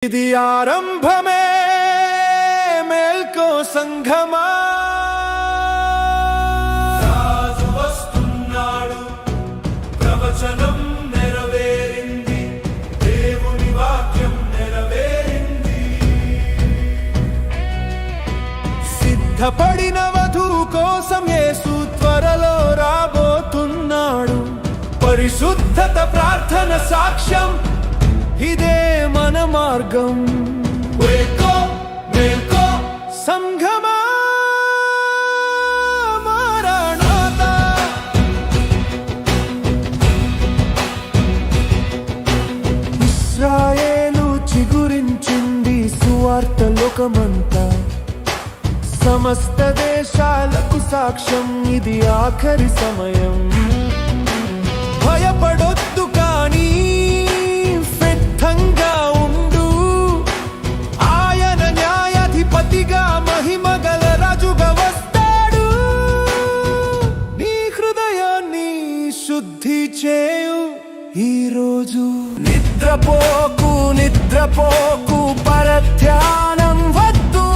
ఇది ఆరంభమే మేల్కో సంఘమా రాజు వస్తున్నాడు ప్రవచనం నెరవేరింది దేవుని వాక్యం నెరవేరింది సిద్ధపడిన వధువు కోసం యేసు త్వరలో రాబోతున్నాడు పరిశుద్ధత ప్రార్థన సాక్ష్యం ఇదే మన మార్గం మేల్కో మేల్కో సంఘమా మారణాతా ఇశ్రాయేలు చిగురించింది సువార్త లోకమంతా సమస్త దేశాలకు సాక్ష్యం ఇది ఆఖరి సమయం భయపడొద్దు కానీ మహిమగల రాజుగా వస్తాడు నీ హృదయాన్ని శుద్ధి చేయు ఈరోజు నిద్రపోకు నిద్రపోకు పరధ్యానం వద్దు